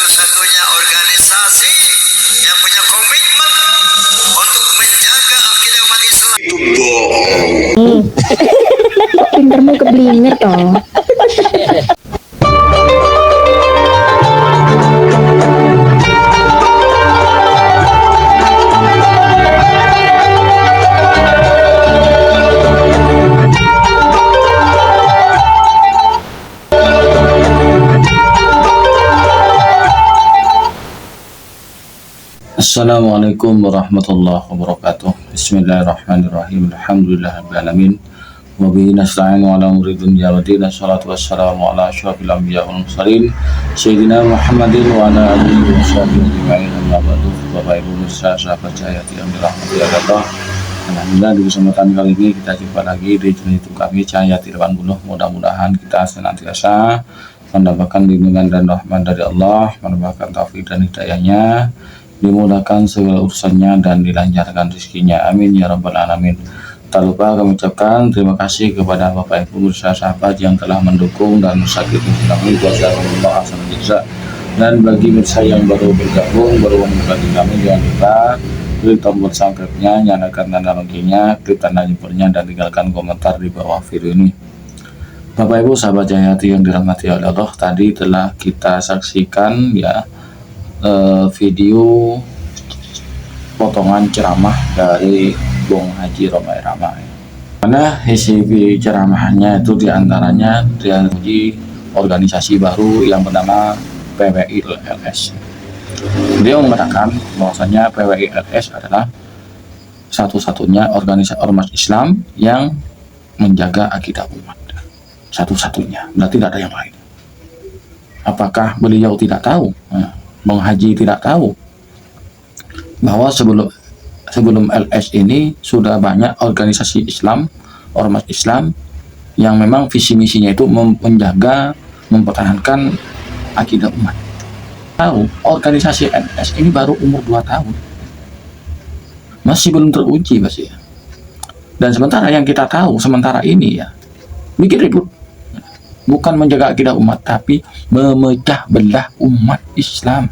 satu-satunya organisasi yang punya komitmen untuk menjaga akidah umat Islam. Pintermu keblinger toh. Assalamualaikum warahmatullahi wabarakatuh. Bismillahirrahmanirrahim. Alhamdulillahirrahmanirrahim. Wabihi nasta'in wa ala umuri dunya wa din. Assalatu wassalamu ala asyrafil anbiya wal mursalin Sayyidina Muhammadin wa ala alihi wa sahbihi ajma'in. Amma ba'du. Bapak Ibu Mirsa sahabat Cahayati yang dirahmati Allah. Alhamdulillah di kesempatan kali ini kita jumpa lagi di channel YouTube kami Cahayati Dewan Bunuh. Mudah-mudahan kita senantiasa mendapatkan lindungan dan rahmat dari Allah, mendapatkan taufik dan hidayahnya, dimudahkan segala urusannya dan dilancarkan rezekinya, amin ya rabbal alamin. Tak lupa kami ucapkan terima kasih kepada Bapak Ibu Mirsa sahabat yang telah mendukung dan sakit kami jazakumullah khairan jazaa. Dan bagi Mirsa yang baru bergabung, baru mendapati kami, jangan lupa klik tombol subscribe-nya, nyalakan tanda loncengnya, klik tanda jempolnya, dan tinggalkan komentar di bawah video ini. Bapak Ibu sahabat Cahayati yang dirahmati oleh Allah, tadi telah kita saksikan ya video potongan ceramah dari Bung Haji Romai Ramai. Karena isi ceramahnya itu diantaranya dia di organisasi baru yang bernama PWI-LS. Beliau mengatakan bahwasanya PWI-LS adalah satu-satunya organisasi ormas Islam yang menjaga akidah umat. Satu-satunya, berarti tidak ada yang lain. Apakah beliau tidak tahu? Bang Haji tidak tahu bahwa sebelum LS ini sudah banyak organisasi Islam, ormas Islam yang memang visi misinya itu menjaga, mempertahankan akidah umat. Tahu, organisasi LS ini baru umur 2 tahun. Masih belum teruji masih. Dan sementara yang kita tahu sementara ini ya, bikin ribut. Bukan menjaga akidah umat, tapi memecah belah umat Islam.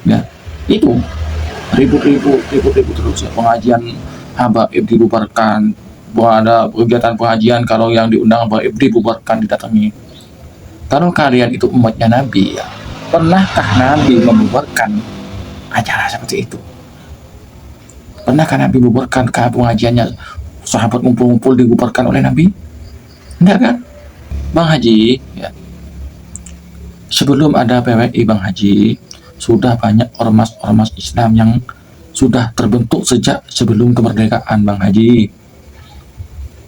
Ya, itu ribut terus ya. Pengajian habaib dibubarkan, ada kegiatan pengajian kalau yang diundang habaib dibubarkan, didatangi. Kalau kalian itu umatnya Nabi ya, pernahkah Nabi membubarkan acara seperti itu? Pernahkah Nabi membubarkan pengajiannya, sahabat ngumpul-ngumpul dibubarkan oleh Nabi? Enggak kan? Bang Haji ya, sebelum ada PWI Bang Haji, sudah banyak ormas-ormas Islam yang sudah terbentuk sejak sebelum kemerdekaan Bang Haji.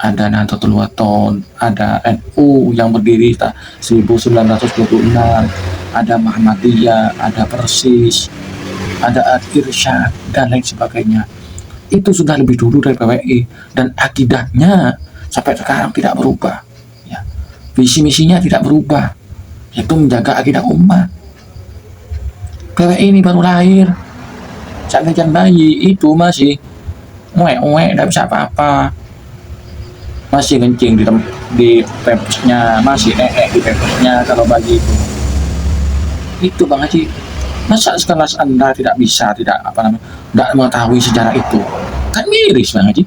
Ada Nahdlatul Wathon, ada NU yang berdiri 1926, ada Muhammadiyah, ada Persis, ada Al-Irsyad, dan lain sebagainya. Itu sudah lebih dulu dari PWI, dan akidahnya sampai sekarang tidak berubah. Visi misinya tidak berubah, yaitu menjaga akidah umat. PWI ini baru lahir, saat bayi itu masih tidak bisa apa-apa, masih kencing di pempesnya, masih di pempesnya kalau bayi itu. Itu Bang Haji, masa sekelas Anda tidak tidak mengetahui sejarah itu? Kan miris Bang Haji,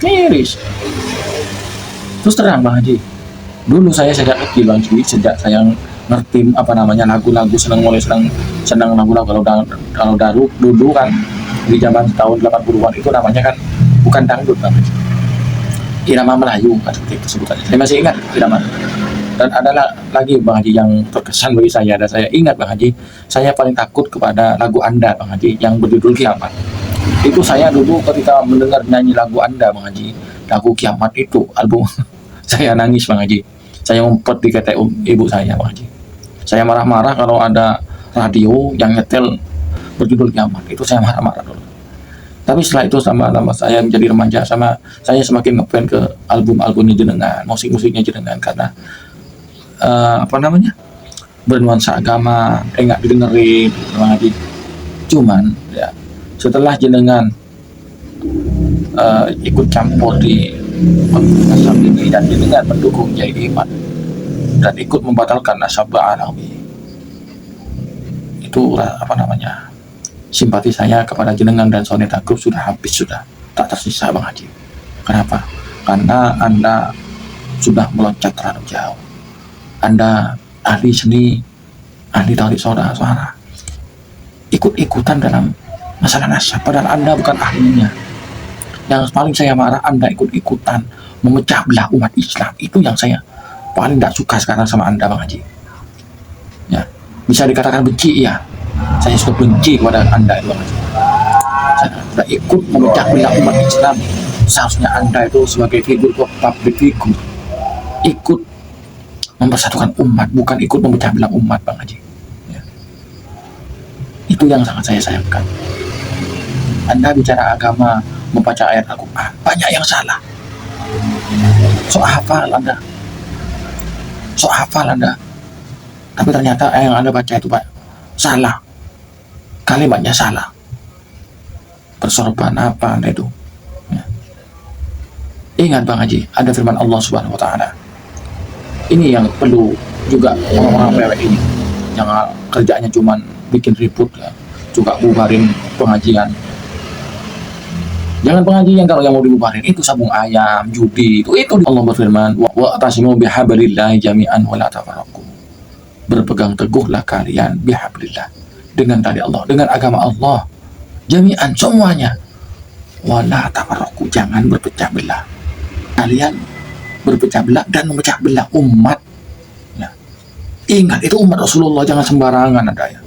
miris. Terus terang Bang Haji, dulu saya sejak kecil Bang Haji, sejak saya ngerti lagu-lagu, senang lagu-lagu kalau dulu kan di zaman tahun 80-an itu namanya kan bukan dangdut Bang Haji, irama Melayu kan, seperti itu sebutannya. Saya masih ingat irama. Dan ada lagi Bang Haji yang terkesan bagi saya, dan saya ingat Bang Haji, saya paling takut kepada lagu Anda Bang Haji yang berjudul Kiamat. Itu saya dulu ketika mendengar nyanyi lagu Anda Bang Haji, lagu Kiamat itu album saya nangis Bang Haji. Saya ngumpet di KTU ibu saya Bang Haji. Saya marah-marah kalau ada radio yang nyetel berjudul Kiamat. Itu saya marah-marah dulu. Tapi setelah itu sama saya menjadi remaja, saya semakin ngefans ke album-albumnya jenengan, musik-musiknya jenengan, karena bernuansa agama, enggak didengerin Bang Haji. Cuman ya, setelah jenengan ikut campur di Nasab ini dan jenengan mendukung Kiai Iman dan ikut membatalkan Nasab Alawi, itu simpati saya kepada jenengan dan Soneta Group sudah habis, sudah tak tersisa Bang Haji. Kenapa? Karena Anda sudah meloncat terlalu jauh. Anda ahli seni, ahli tauhid suara, ikut-ikutan dalam masalah nasab, padahal Anda bukan ahlinya. Yang paling saya marah, Anda ikut-ikutan memecah belah umat Islam. Itu yang saya paling tidak suka sekarang sama Anda Bang Haji. Ya, bisa dikatakan benci ya. Saya sudah benci kepada Anda itu Bang Haji. Saya sudah ikut memecah belah umat Islam. Seharusnya Anda itu sebagai figur public figure ikut mempersatukan umat, bukan ikut memecah belah umat Bang Haji. Ya. Itu yang sangat saya sayangkan. Anda bicara agama, membaca ayat Al-Quran, banyak yang salah. Sok hafal Anda, tapi ternyata yang Anda baca itu salah, kalimatnya salah, bersorban apa Anda itu. Ya. Ingat Bang Haji, ada firman Allah Subhanahu Wa Taala. Ini yang perlu juga orang-orang PWI ini, jangan kerjanya cuman bikin ribut ya, juga bubarin pengajian. Jangan pengajian kalau yang mau dibubarin itu sabung ayam, judi, itu Allah berfirman, wa atasimu bihablillahi jami'an wa la tafarraqu. Berpegang teguhlah kalian bihablillah, dengan tali Allah, dengan agama Allah, jami'an semuanya, wa la tafarraqu, jangan berpecah belah. Kalian berpecah belah dan memecah belah umat. Ya. Ingat, itu umat Rasulullah, jangan sembarangan Anda ya.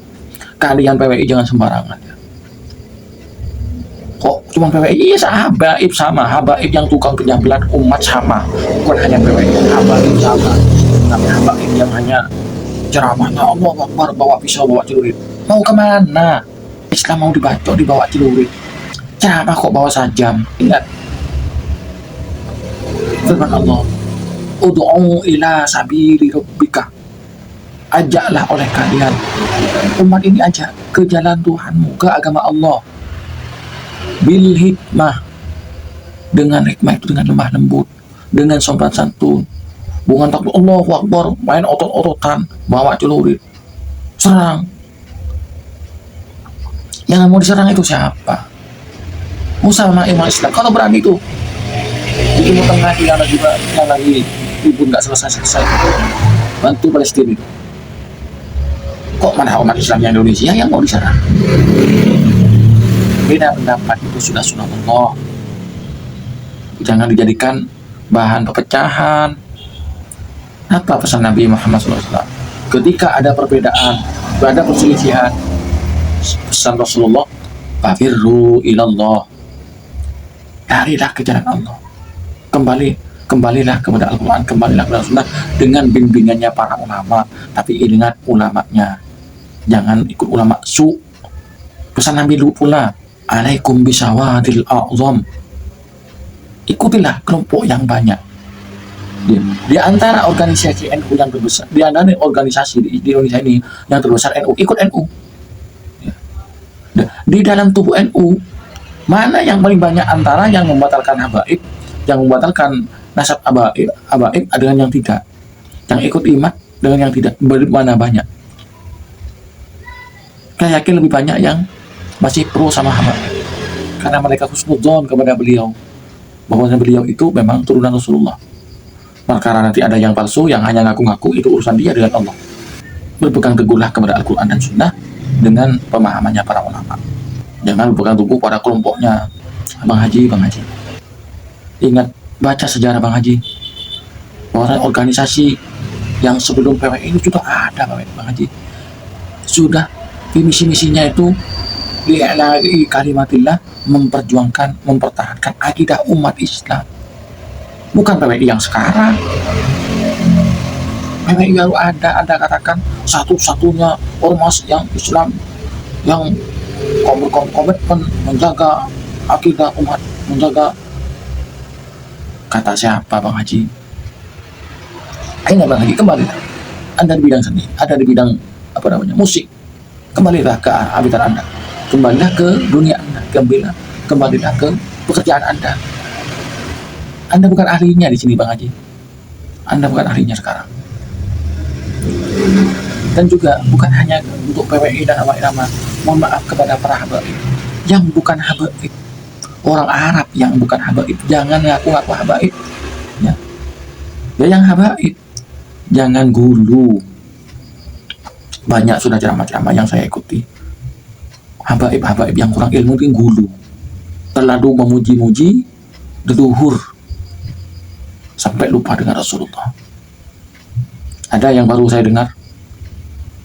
Kalian PWI jangan sembarangan ya. Kok cuma PWI? Iya, habaib sama, habaib yang tukang penyabelan umat sama, bukan hanya PWI, habaib sama. Tapi habaib yang hanya ceramahnya Allah Akbar, bawa pisau, bawa celurit. Mau kemana? Islam mau dibacok, dibawa celurit. Ceramah kok bawa sajam. Ingat firman Allah, ud'u ila sabili rabbika, ajaklah oleh kalian umat ini, ajak ke jalan Tuhanmu, ke agama Allah, bil hikmah, dengan hikmah itu dengan lemah lembut, dengan sopan santun, bukan takut Allahu Akbar main otot-ototan, bawa celurit, serang. Yang mau diserang itu siapa? Musa sama Imam Islam. Kalau berani itu di Timur Tengah yang lagi ribut nggak selesai, bantu Palestina itu. Kok mana umat Islam yang Indonesia yang mau diserang? Beda pendapat itu sudah sunatullah. Jangan dijadikan bahan perpecahan. Apa pesan Nabi Muhammad SAW? Ketika ada perbedaan, ada perselisihan, pesan Rasulullah, fafirru ilallah, larilah ke jalan Allah, kembalilah kepada Al-Quran, kembalilah kepada Sunnah dengan bimbingannya para ulama. Tapi ingat ulamanya, jangan ikut ulama su. Pesan Nabi dulu pula, alaikum bisawadil a'zam, ikutilah kelompok yang banyak. Di antara organisasi NU yang terbesar, di antara organisasi di Indonesia ini yang terbesar NU, ikut NU. Di dalam tubuh NU, mana yang paling banyak antara yang membatalkan habaib, yang membatalkan nasab habaib dengan yang tidak, yang ikut imat dengan yang tidak, mana banyak? Saya yakin lebih banyak yang masih pro sama habaib, karena mereka husnudzon kepada beliau, bahwa beliau itu memang turunan Rasulullah. Perkara nanti ada yang palsu, yang hanya ngaku-ngaku, itu urusan dia dengan Allah. Berpegang teguhlah kepada Al-Quran dan Sunnah dengan pemahamannya para ulama. Jangan berpegang teguh pada kelompoknya. Bang Haji. Ingat, baca sejarah Bang Haji. Bahwa organisasi yang sebelum PWI ini sudah ada Bang Haji. Sudah misi-misinya itu li'la'i kalimatillah, memperjuangkan, mempertahankan akidah umat Islam. Bukan PWI yang sekarang. PWI baru ada, Anda katakan satu-satunya ormas yang Islam yang komitmen menjaga akidah umat, menjaga. Kata siapa Bang Haji? Ayo Bang Haji, kembali. Anda di bidang seni, ada di bidang musik. Kembalilah ke habitat Anda, kembalilah ke dunia Anda, kembalilah ke pekerjaan Anda. Anda bukan ahlinya di sini Bang Haji. Anda bukan ahlinya sekarang. Dan juga bukan hanya untuk PWI dan awak irama, mohon maaf kepada para habaib yang bukan habaib, orang Arab yang bukan habaib, jangan ngaku-ngaku habaib ya. Ya yang habaib jangan gulu. Banyak sudah ceramah-ceramah yang saya ikuti, habaib-habaib yang kurang ilmu mungkin gulu, terlalu memuji-muji leluhur sampai lupa dengan Rasulullah. Ada yang baru saya dengar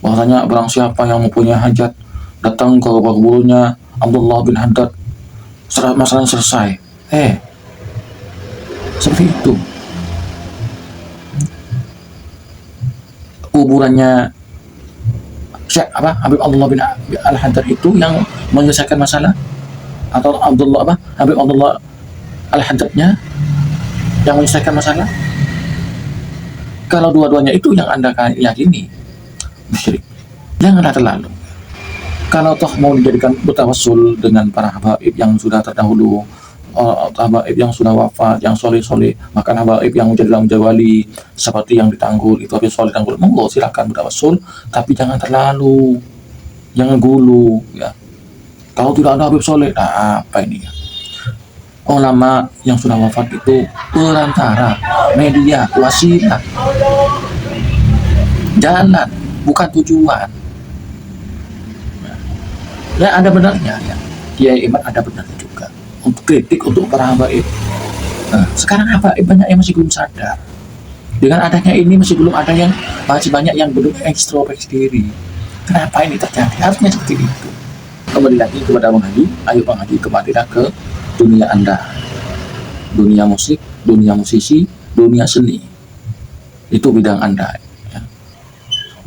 bahwasanya barang siapa yang mempunyai hajat datang ke kuburnya Abdullah bin Haddad, masalah selesai. Seperti itu. Kuburannya Syekh Habib Abdullah bin Al-Haddad itu yang menyelesaikan masalah, atau Habib Abdullah Al-Haddadnya yang menyelesaikan masalah? Kalau dua-duanya itu yang Anda yakini, musyrik. Janganlah terlalu. Kalau toh mau dijadikan bertawassul dengan para habaib yang sudah terdahulu, habaib yang sudah wafat, yang soleh-soleh, bahkan habaib yang menjadi wali seperti yang ditanggul itu habis soleh tanggul, monggo silakan bertawassul, tapi jangan terlalu, jangan gulu ya. Kalau tidak ada habib soleh, nah apa ini ya? Ulama yang sudah wafat itu perantara, media, wasilah, jalan, bukan tujuan. Ya ada benarnya ya. Kiai Iman ada benarnya juga untuk kritik untuk para habaib. Nah, sekarang habaib banyak yang masih belum sadar. Dengan adanya ini masih banyak yang belum ekstrospeksi diri. Kenapa ini terjadi? Harusnya seperti itu. Kembali lagi kepada Bang Haji. Ayo Bang Haji, kembalilah ke dunia Anda, dunia musik, dunia musisi, dunia seni. Itu bidang Anda ya.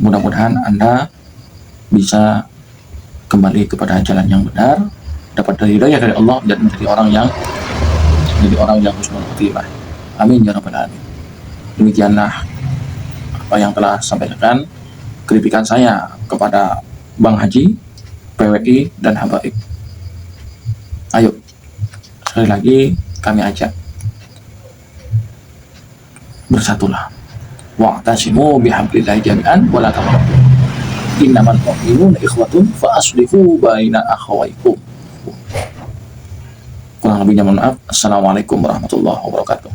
Mudah-mudahan Anda bisa kembali kepada jalan yang benar, dapat hidayah dari Allah dan menjadi orang yang husnul khotimah. Amin ya rabbal alamin. Demikianlah apa yang telah sampaikan kritikan saya kepada Bang Haji, PWI dan habaib. Ayo, sekali lagi kami ajak, bersatulah. Wa'tasimu bihablillahi jami'an wa la tafarraqu. Innamal mu'minuna ikhwatun fa aslihu baina akhawaykum. Kurang lebihnya mohon maaf. Assalamualaikum warahmatullahi wabarakatuh.